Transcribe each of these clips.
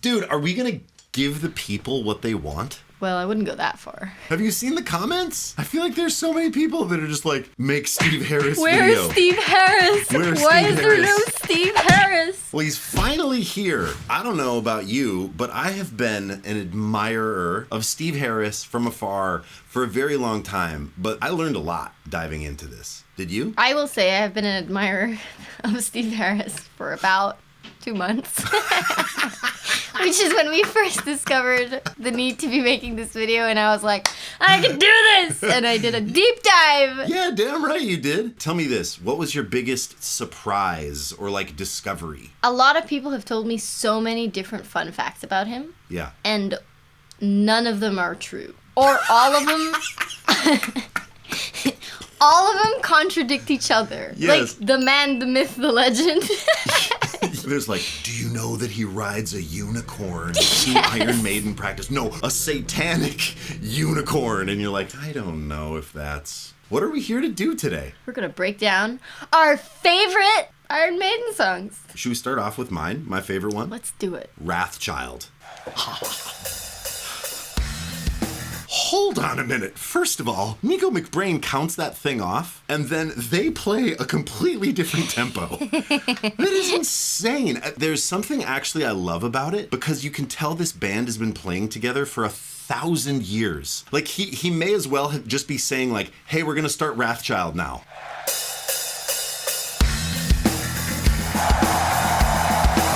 Dude, are we going to give the people what they want? Well, I wouldn't go that far. Have you seen the comments? I feel like there's so many people that are just like, make Steve Harris Where video. is Steve Harris? Why is there no Steve Harris? Well, he's finally here. I don't know about you, but I have been an admirer of Steve Harris from afar for a very long time. But I learned a lot diving into this. Did you? I will say I have been an admirer of Steve Harris for about 2 months. Which is when we first discovered the need to be making this video, and I was like, I can do this! And I did a deep dive! Yeah, damn right you did. Tell me this, what was your biggest surprise or like discovery? A lot of people have told me so many different fun facts about him. Yeah. And none of them are true. Or all of them... all of them contradict each other. Yes. Like, the man, the myth, the legend. There's like, do you know that he rides a unicorn to Iron Maiden practice? No, a satanic unicorn. And you're like, I don't know if that's... What are we here to do today? We're going to break down our favorite Iron Maiden songs. Should we start off with mine? My favorite one? Let's do it. Wrathchild. Hold on a minute. First of all, Nico McBrain counts that thing off, and then they play a completely different tempo. That is insane. There's something actually I love about it, because you can tell this band has been playing together for 1,000 years. Like, he may as well just be saying, like, hey, we're gonna start Wrathchild now.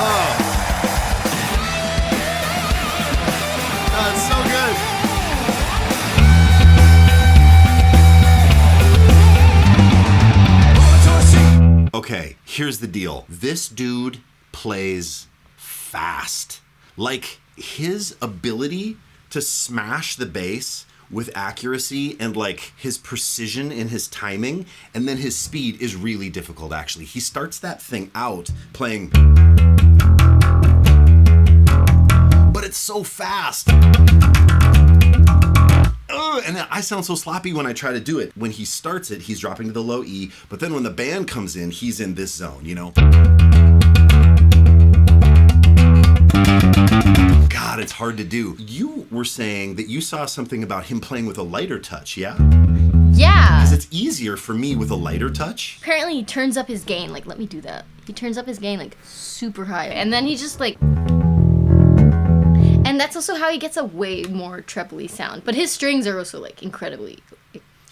Oh. Oh, it's so good. Okay, here's the deal. This dude plays fast. Like, his ability to smash the bass with accuracy and like his precision in his timing, and then his speed is really difficult actually. He starts that thing out playing, but it's so fast. And I sound so sloppy when I try to do it. When he starts it, he's dropping to the low E, but then when the band comes in, he's in this zone, you know? God, it's hard to do. You were saying that you saw something about him playing with a lighter touch, yeah? Yeah. Because it's easier for me with a lighter touch. Apparently he turns up his gain. Like, let me do that. He turns up his gain, like, super high. And then he just, like... And that's also how he gets a way more trebly sound. But his strings are also, like, incredibly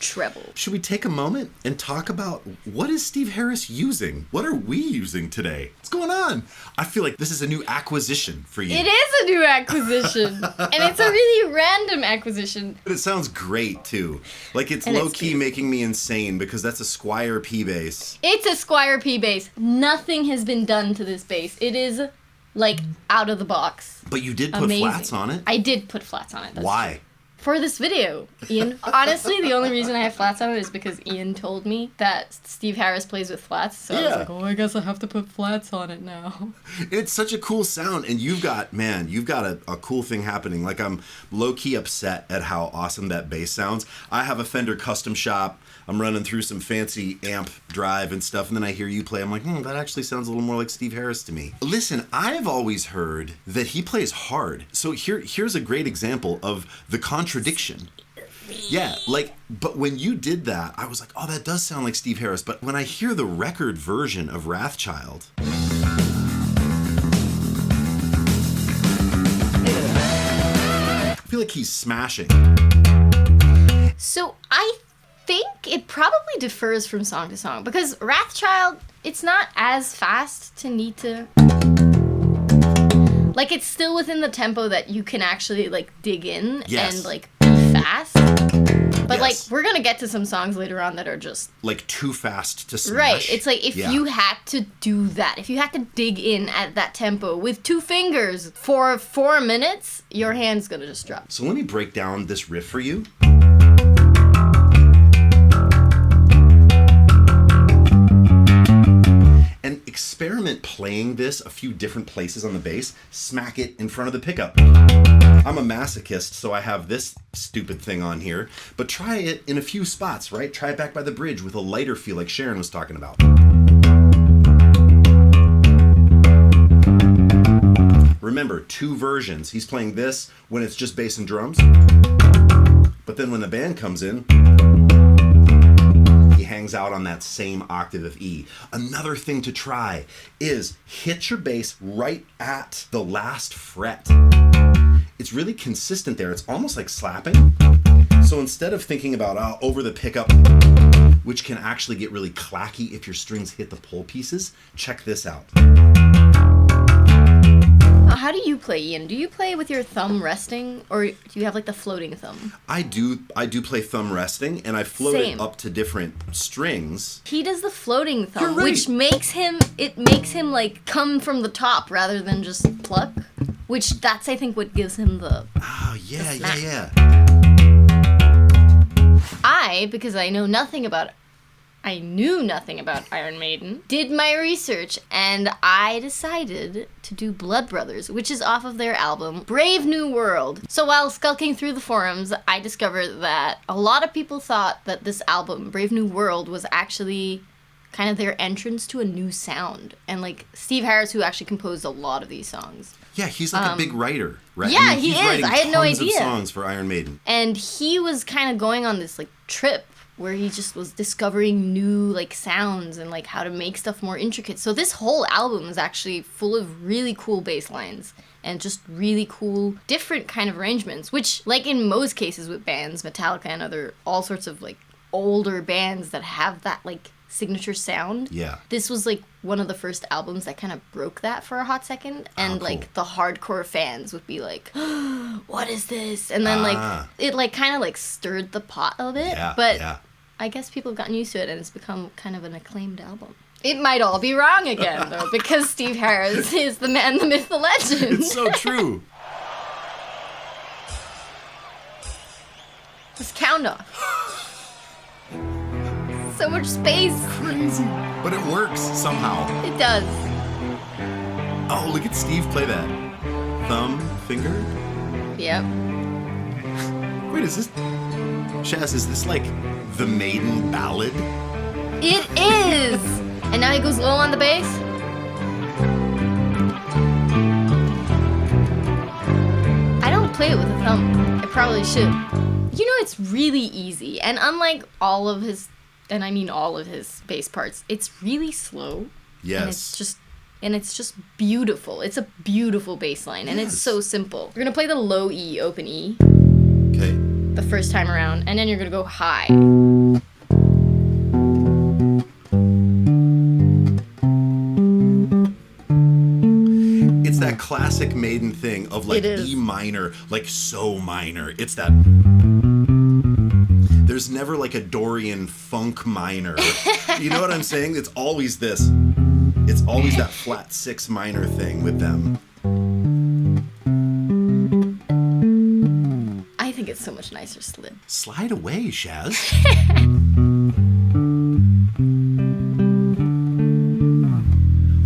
treble. Should we take a moment and talk about what is Steve Harris using? What are we using today? What's going on? I feel like this is a new acquisition for you. It is a new acquisition. And it's a really random acquisition. But it sounds great, too. Like, it's low-key making me insane because that's a Squier P bass. It's a Squier P bass. Nothing has been done to this bass. It is... like, out of the box. But you did put flats on it? I did put flats on it. That's Why? True. For this video, Ian. Honestly, the only reason I have flats on it is because Ian told me that Steve Harris plays with flats. So I was like, oh, I guess I have to put flats on it now. It's such a cool sound. And you've got a cool thing happening. Like, I'm low-key upset at how awesome that bass sounds. I have a Fender custom shop. I'm running through some fancy amp drive and stuff, and then I hear you play. I'm like, that actually sounds a little more like Steve Harris to me. Listen, I've always heard that he plays hard. So here's a great example of the contradiction. Yeah, like, but when you did that, I was like, oh, that does sound like Steve Harris. But when I hear the record version of Wrathchild, I feel like he's smashing. So I think it probably differs from song to song, because Wrathchild, it's not as fast to need to... Like, it's still within the tempo that you can actually, like, dig in and, like, be fast. But, like, we're gonna get to some songs later on that are just... like, too fast to smash. Right. It's like, if you had to do that, if you had to dig in at that tempo with 2 fingers for 4 minutes, your hand's gonna just drop. So let me break down this riff for you. And experiment playing this a few different places on the bass. Smack it in front of the pickup. I'm a masochist, so I have this stupid thing on here. But try it in a few spots, right? Try it back by the bridge with a lighter feel like Sharon was talking about. Remember, 2 versions. He's playing this when it's just bass and drums. But then when the band comes in, he hangs out on that same octave of E. Another thing to try is hit your bass right at the last fret. It's really consistent there. It's almost like slapping. So instead of thinking about over the pickup, which can actually get really clacky if your strings hit the pull pieces, check this out. How do you play, Ian? Do you play with your thumb resting, or do you have like the floating thumb? I do play thumb resting, and I float it up to different strings. He does the floating thumb, You're right. which makes him like come from the top rather than just pluck. Which that's I think what gives him the. Oh yeah, yeah. Because I knew nothing about Iron Maiden, did my research, and I decided to do Blood Brothers, which is off of their album, Brave New World. So while skulking through the forums, I discovered that a lot of people thought that this album, Brave New World, was actually kind of their entrance to a new sound. And like Steve Harris, who actually composed a lot of these songs. Yeah, he's like a big writer, right? Yeah, he is. I had no idea. Tons of songs for Iron Maiden. And he was kind of going on this like trip where he just was discovering new like sounds and like how to make stuff more intricate. So this whole album is actually full of really cool bass lines and just really cool different kind of arrangements, which like in most cases with bands, Metallica and other all sorts of like older bands that have that like signature sound. Yeah. This was like one of the first albums that kind of broke that for a hot second, and cool. like the hardcore fans would be like, what is this? And then like it like kind of like stirred the pot a bit. Yeah, but yeah. I guess people have gotten used to it, and it's become kind of an acclaimed album. It might all be wrong again, though, because Steve Harris is the man, the myth, the legend. It's so true. Just count off. So much space. Crazy. But it works somehow. It does. Oh, look at Steve play that. Thumb, finger. Yep. Wait, is this... Shaz, is this like the Maiden ballad? It is! And now he goes low on the bass. I don't play it with a thumb. I probably should. You know, it's really easy. And unlike all of his, and I mean all of his bass parts, it's really slow. Yes. And it's just beautiful. It's a beautiful bass line, and it's so simple. You're gonna play the low E, open E. Okay. The first time around, and then you're gonna go high. It's that classic Maiden thing of like E minor, like so minor. It's that... There's never like a Dorian funk minor. You know what I'm saying? It's always this. It's always that flat 6 minor thing with them. I think it's so much nicer slid. Slide away, Shaz.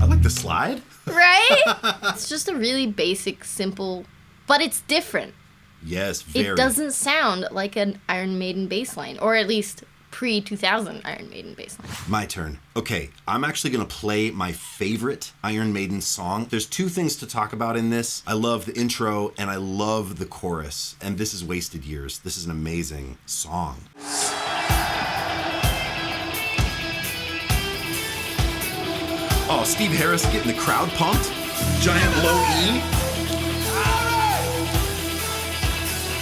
I like the slide. Right? It's just a really basic, simple, but it's different. Yes, very. It doesn't sound like an Iron Maiden bass line, or at least pre-2000 Iron Maiden bass line. My turn. Okay, I'm actually going to play my favorite Iron Maiden song. There's 2 things to talk about in this. I love the intro and I love the chorus. And this is Wasted Years. This is an amazing song. Oh, Steve Harris getting the crowd pumped. Giant low E.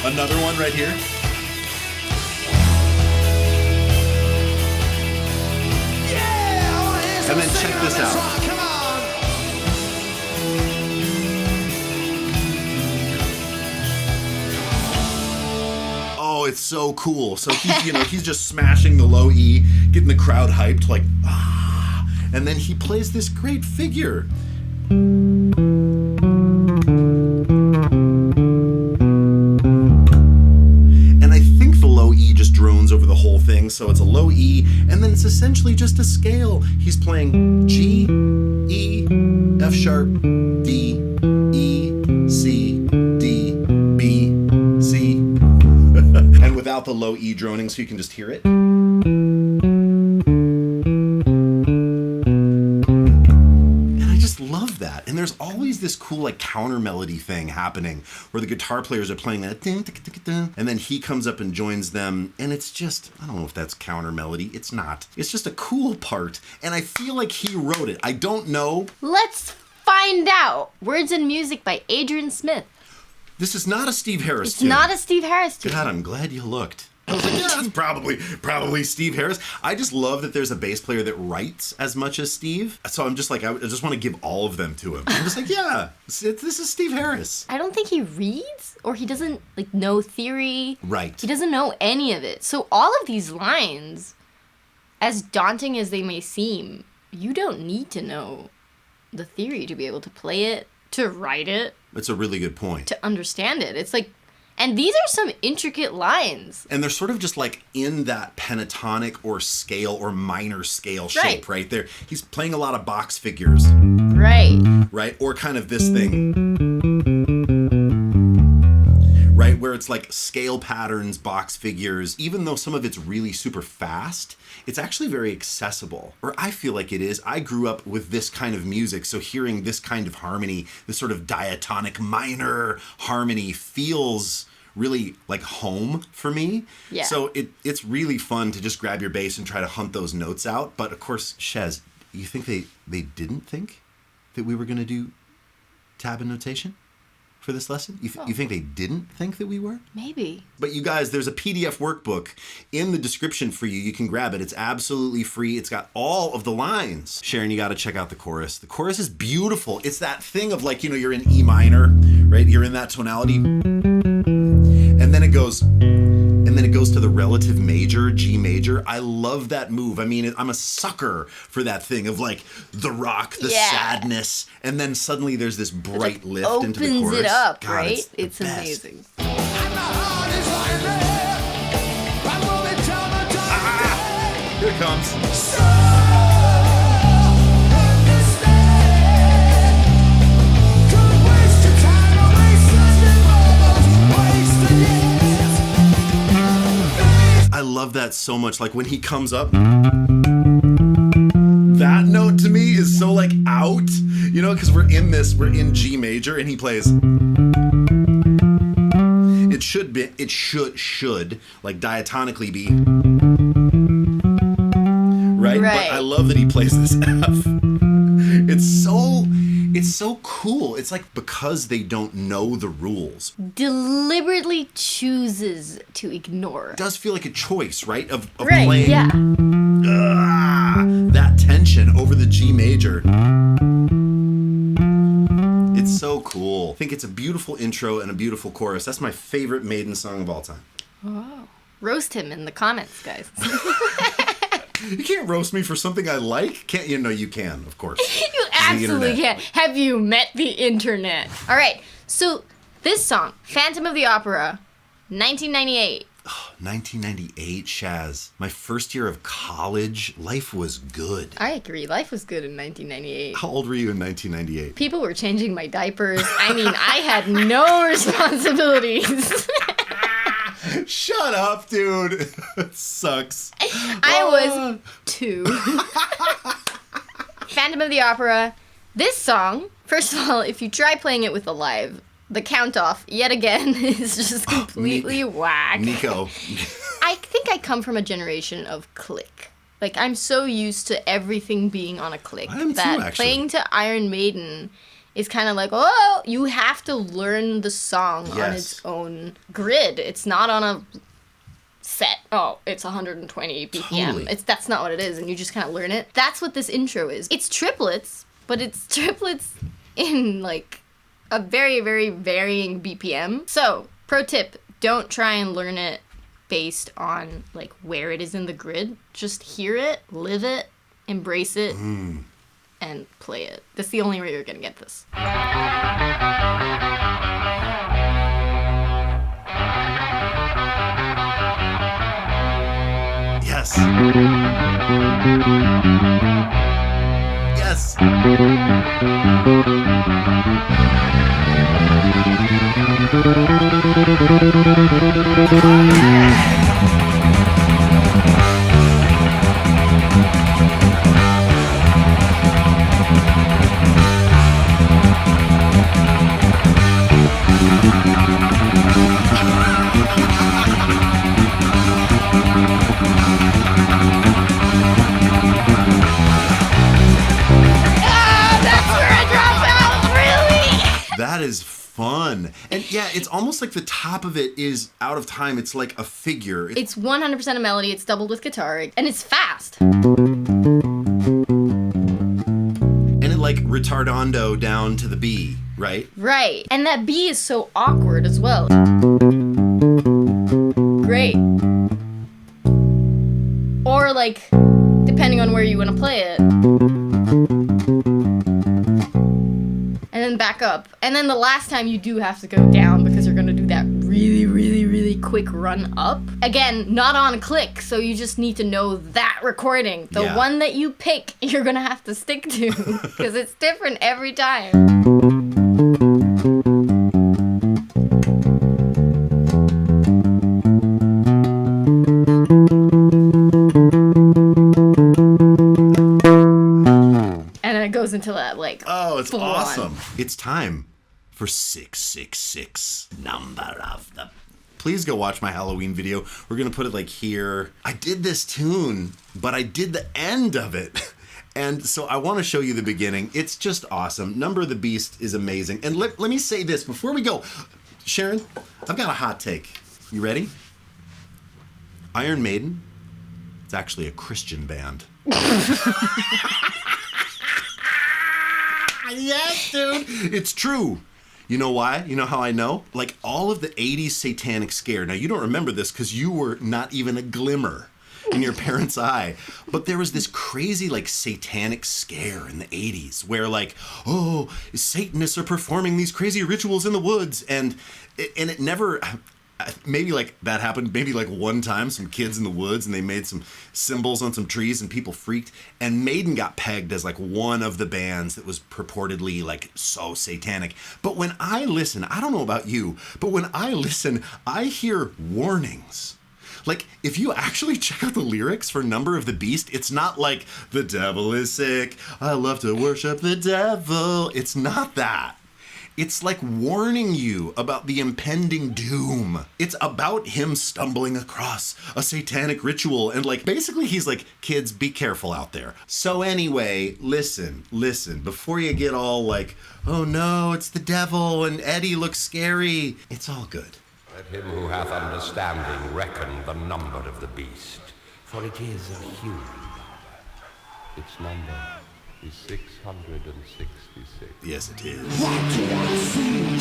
Another one right here. And then check this out. Oh, it's so cool. So he's just smashing the low E, getting the crowd hyped, like, ah. And then he plays this great figure. Drones over the whole thing, so it's a low E, and then it's essentially just a scale. He's playing G, E, F sharp, D, E, C, D, B, C, and without the low E droning, so you can just hear it. And I just love that. And there's always this cool like counter melody thing happening where the guitar players are playing that ding, ding, ding, ding, and then he comes up and joins them, and it's just, I don't know if that's counter melody. It's not. It's just a cool part, and I feel like he wrote it. I don't know. Let's find out. Words and music by Adrian Smith. This is not a Steve Harris It's tune. not a Steve Harris tune. God, I'm glad you looked. I was like, yeah, that's probably Steve Harris. I just love that there's a bass player that writes as much as Steve. So I'm just like, I just want to give all of them to him. I'm just like, yeah, this is Steve Harris. I don't think he reads, or he doesn't like know theory. Right. He doesn't know any of it. So all of these lines, as daunting as they may seem, you don't need to know the theory to be able to play it, to write it. That's a really good point. To understand it. It's like, and these are some intricate lines. And they're sort of just like in that pentatonic or scale or minor scale shape right there. He's playing a lot of box figures. Right. Right? Or kind of this thing. Right? Where it's like scale patterns, box figures. Even though some of it's really super fast, it's actually very accessible. Or I feel like it is. I grew up with this kind of music, so hearing this kind of harmony, this sort of diatonic minor harmony feels really like home for me. Yeah. So it's really fun to just grab your bass and try to hunt those notes out. But of course, Shez, you think they didn't think that we were going to do tab and notation for this lesson? You think they didn't think that we were? Maybe. But you guys, there's a PDF workbook in the description for you. You can grab it. It's absolutely free. It's got all of the lines. Sharon, you got to check out the chorus. The chorus is beautiful. It's that thing of like, you're in E minor, right? You're in that tonality. And then it goes to the relative major, G major. I love that move. I mean, I'm a sucker for that thing of like the rock, the sadness, and then suddenly there's this bright lift into the chorus. Opens it up, God, right? It's amazing. Here it comes. I love that so much. Like when he comes up, that note to me is so like out, because we're in G major and he plays. It should like diatonically be. Right? But I love that he plays this F. It's so cool. It's like because they don't know the rules. Deliberately chooses to ignore. It does feel like a choice, right? Of right, playing that tension over the G major. It's so cool. I think it's a beautiful intro and a beautiful chorus. That's my favorite Maiden song of all time. Oh. Roast him in the comments, guys. You can't roast me for something I like. Can't you? No, you can, of course. You absolutely can. Have you met the internet? All right. So this song, Phantom of the Opera, 1998. Oh, 1998, Shaz. My first year of college. Life was good. I agree. Life was good in 1998. How old were you in 1998? People were changing my diapers. I mean, I had no responsibilities. Shut up, dude. It sucks. I was 2. Phantom of the Opera. This song, first of all, if you try playing it with a live, the count off, yet again, is just completely whack. Nico. I think I come from a generation of click. Like, I'm so used to everything being on a click I am that too, actually. playing to Iron Maiden is kind of like, oh, you have to learn the song on its own grid. It's not on a set. Oh, it's 120 BPM. Totally. That's not what it is, and you just kind of learn it. That's what this intro is. It's triplets, but it's triplets in like a very, very varying BPM. So, pro tip, don't try and learn it based on like where it is in the grid. Just hear it, live it, embrace it, and play it. That's the only way you're gonna get this. Yes. Yes. fun. And yeah, it's almost like the top of it is out of time. It's like a figure. It's 100% a melody. It's doubled with guitar, and it's fast. And it like retardando down to the B, right? Right. And that B is so awkward as well. Great. Or like, depending on where you want to play it. And then back up. And then the last time you do have to go down because you're going to do that really, really, really quick run up. Again, not on a click, so you just need to know that recording. The one that you pick, you're going to have to stick to because it's different every time. Goes into that like it's awesome. It's time for 666 number of the. Please go watch my Halloween video. We're gonna put it like here. I did this tune, but I did the end of it. And so I want to show you the beginning. It's just awesome. Number of the Beast is amazing. And let me say this before we go. Sharon, I've got a hot take. You ready? Iron Maiden, it's actually a Christian band. Yes, dude. It's true. You know why? You know how I know? Like all of the 80s satanic scare. Now, you don't remember this because you were not even a glimmer in your parents' eye. But there was this crazy like satanic scare in the 80s where like, oh, Satanists are performing these crazy rituals in the woods. And it never... Maybe like that happened maybe like one time, some kids in the woods and they made some symbols on some trees and people freaked, and Maiden got pegged as like one of the bands that was purportedly like so satanic. But when I listen, I don't know about you, but when I listen, I hear warnings. Like, if you actually check out the lyrics for Number of the Beast, it's not like, the devil is sick, I love to worship the devil. It's not that. It's like warning you about the impending doom. It's about him stumbling across a satanic ritual. And like, basically he's like, kids, be careful out there. So anyway, listen, before you get all like, oh no, it's the devil and Eddie looks scary. It's all good. Let him who hath understanding reckon the number of the beast, for it is a human number. Its number is 666. Yes, it is.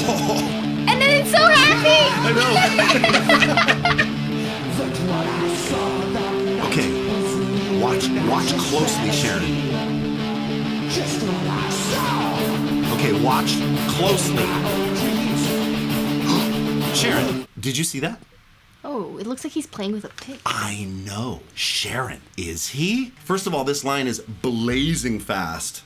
Oh. And then it's so happy! I know. Okay, watch closely, Sharon. Okay, watch closely. Sharon, did you see that? Oh, it looks like he's playing with a pick. I know. Sharon, is he? First of all, this line is blazing fast.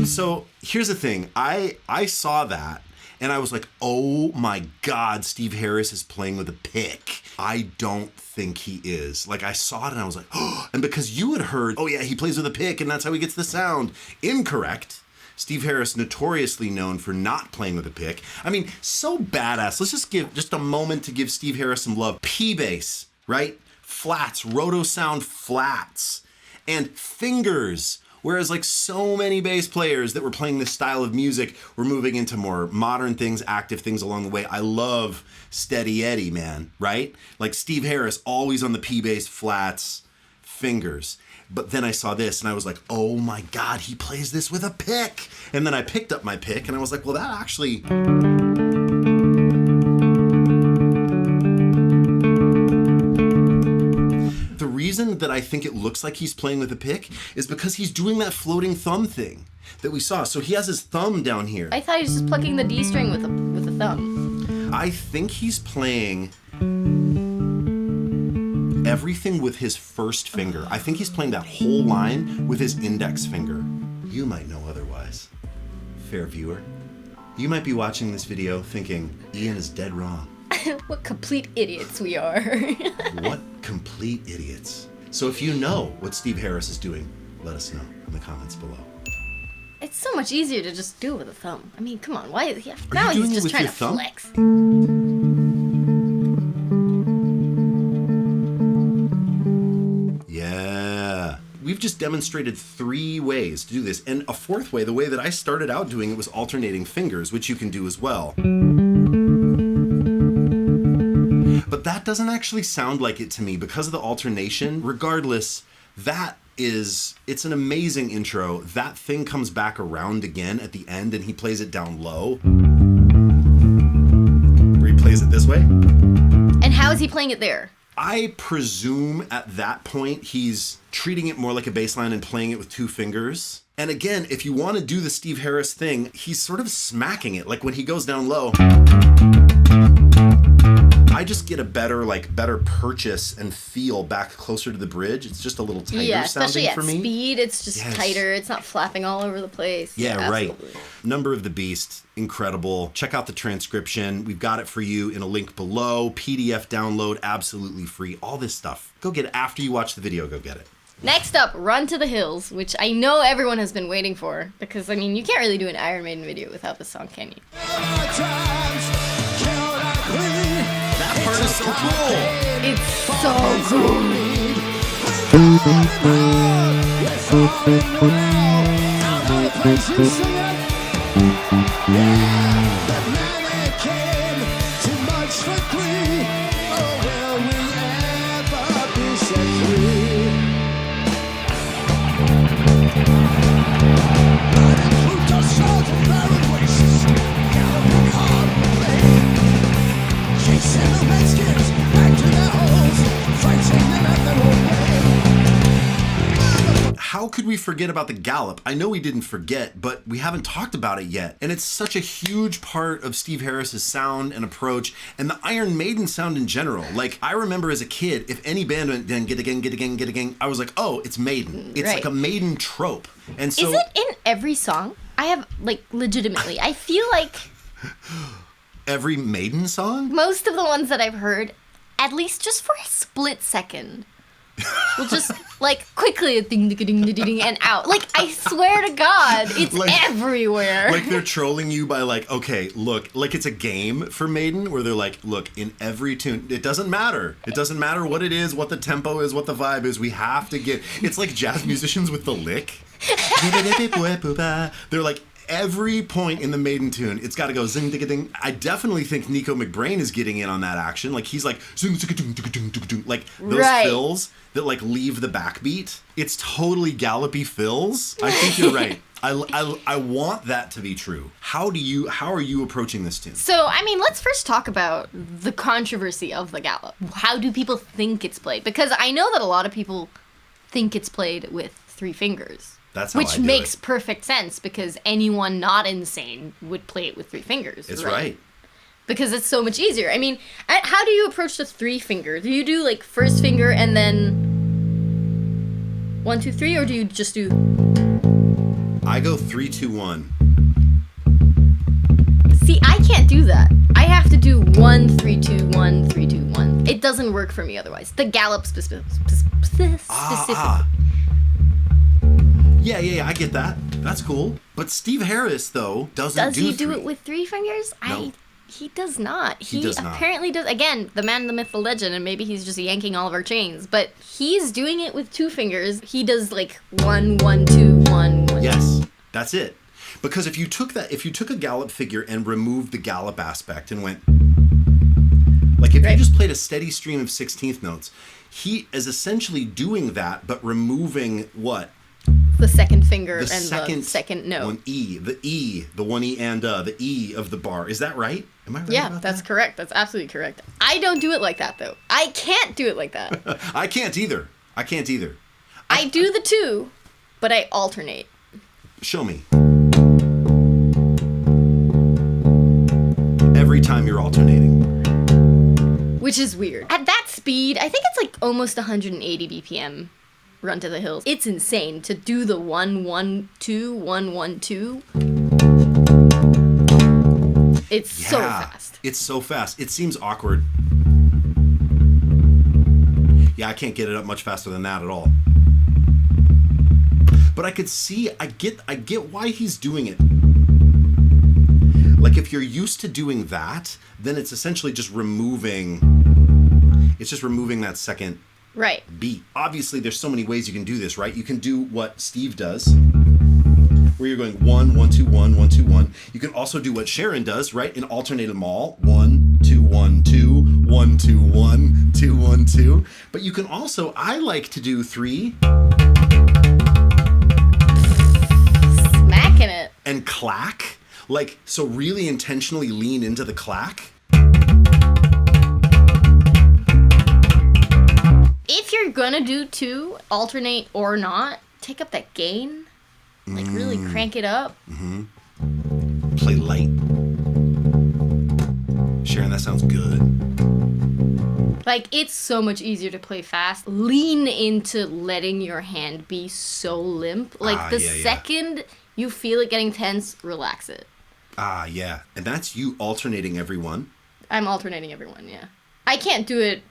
So here's the thing. I saw that and I was like, oh my God, Steve Harris is playing with a pick. I don't think he is. Like, I saw it and I was like, oh, and because you had heard, oh yeah, he plays with a pick and that's how he gets the sound. Incorrect. Steve Harris, notoriously known for not playing with a pick. I mean, so badass. Let's just give just a moment to give Steve Harris some love. P-bass, right? Flats, roto sound flats, and fingers. Whereas like so many bass players that were playing this style of music were moving into more modern things, active things along the way. I love Steady Eddie, man, right? Like Steve Harris, always on the P-bass, flats, fingers. But then I saw this and I was like, oh my God, he plays this with a pick. And then I picked up my pick and I was like, well, that actually... The reason that I think it looks like he's playing with a pick is because he's doing that floating thumb thing that we saw. So he has his thumb down here. I thought he was just plucking the D string with a thumb. I think he's playing everything with his first finger. I think he's playing that whole line with his index finger. You might know otherwise. Fair viewer, you might be watching this video thinking, Ian is dead wrong. What complete idiots we are. What complete idiots. So if you know what Steve Harris is doing, let us know in the comments below. It's so much easier to just do it with a thumb. I mean, come on, why is he... Now you doing he's it just with trying your to thumb? flex. we've just demonstrated 3 ways to do this. And a 4th way, the way that I started out doing it was alternating fingers, which you can do as well. But that doesn't actually sound like it to me because of the alternation. Regardless, it's an amazing intro. That thing comes back around again at the end and he plays it down low. Where he plays it this way. And how is he playing it there? I presume at that point he's treating it more like a bass line and playing it with 2 fingers. And again, if you want to do the Steve Harris thing, he's sort of smacking it. Like when he goes down low, I just get a better purchase and feel back closer to the bridge. It's just a little tighter sounding for me. Especially at speed, it's just tighter. It's not flapping all over the place. Yeah, right. Number of the Beast, incredible. Check out the transcription. We've got it for you in a link below. PDF download, absolutely free. All this stuff. Go get it after you watch the video. Go get it. Next up, Run to the Hills, which I know everyone has been waiting for. Because, I mean, you can't really do an Iron Maiden video without this song, can you? That part is so cool. It's so How could we forget about the Gallop? I know we didn't forget, but we haven't talked about it yet. And it's such a huge part of Steve Harris's sound and approach and the Iron Maiden sound in general. Like, I remember as a kid, if any band went, then get again, I was like, oh, it's Maiden. It's like a Maiden trope. And so, is it in every song? I have, legitimately, I feel like every Maiden song? most of the ones that I've heard, at least just for a split second, will just quickly ding ding ding ding and out. I swear to God, it's everywhere. Like they're trolling you by okay, look, it's a game for Maiden where they're like, look, in every tune, it doesn't matter. It doesn't matter what it is, what the tempo is, what the vibe is. We have to get. It's like jazz musicians with the lick. They're like, every point in the Maiden tune, it's got to go zing digga ding. I definitely think Nico McBrain is getting in on that action. He's like zing digga ding digga ding digga ding. Those fills that leave the backbeat. It's totally gallopy fills. I think you're right. I want that to be true. How are you approaching this tune? So, I mean, let's first talk about the controversy of the Gallop. How do people think it's played? Because I know that a lot of people think it's played with 3 fingers. That's how which makes perfect sense because anyone not insane would play it with 3 fingers. It's right. Because it's so much easier. I mean, how do you approach the 3 finger? Do you do first finger and then 1, 2, 3, or do you just do? I go 3, 2, 1. See, I can't do that. I have to do 1, 3, 2, 1, 3, 2, 1. It doesn't work for me otherwise. The Gallop specific. Yeah, I get that. That's cool. But Steve Harris, though, Does he do it with 3 fingers? No. He does not. He does not. Apparently does. Again, the man, the myth, the legend, and maybe he's just yanking all of our chains. But he's doing it with 2 fingers. He does 1, 1, 2, 1, 1. Yes, that's it. Because if you took a Gallop figure and removed the Gallop aspect and went, if you just played a steady stream of 16th notes, he is essentially doing that, but removing what? The second finger the and the second note. The one E and the E of the bar. Is that right? Am I right? Yeah, that's correct. That's absolutely correct. I don't do it like that, though. I can't do it like that. I can't either. I do the 2, but I alternate. Show me. Every time you're alternating. Which is weird. At that speed, I think it's almost 180 BPM. Run to the Hills. It's insane to do the 1, 1, 2, 1, 1, 2. It's so fast. It's so fast. It seems awkward. Yeah, I can't get it up much faster than that at all. But I could see, I get why he's doing it. If you're used to doing that, then it's essentially just removing that second Right. beat. Obviously, there's so many ways you can do this, right? You can do what Steve does, where you're going 1, 1, 2, 1, 1, 2, 1. You can also do what Sharon does, right? And alternate them all. 1, 2, 1, 2, 1, 2, 1, 2, 1, 2. But you can also, I like to do 3. Smacking it. And clack. Like, so really intentionally lean into the clack. If you're gonna do 2, alternate or not, take up that gain. Like, really crank it up. Play light. Sharon, that sounds good. Like, it's so much easier to play fast. Lean into letting your hand be so limp. Like, the second you feel it getting tense, relax it. Yeah. And that's you alternating every one? I'm alternating everyone, yeah. I can't do it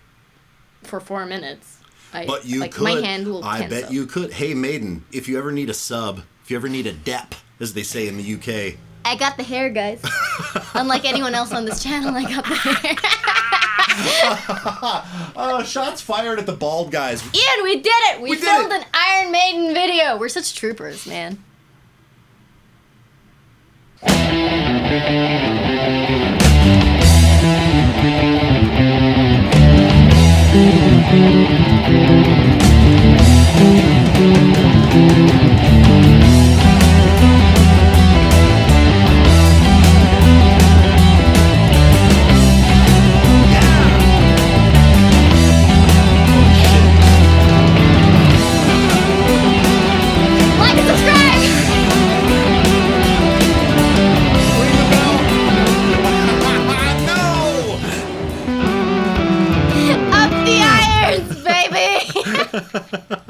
for 4 minutes. But you could. My hand will tense bet up. you could. Hey, Maiden, if you ever need a sub, if you ever need a dep, as they say in the UK. I got the hair, guys. Unlike anyone else on this channel, I got the hair. Oh, shots fired at the bald guys. Ian, we did it! We filmed an Iron Maiden video. We're such troopers, man. Like and subscribe! No! Up the irons, baby!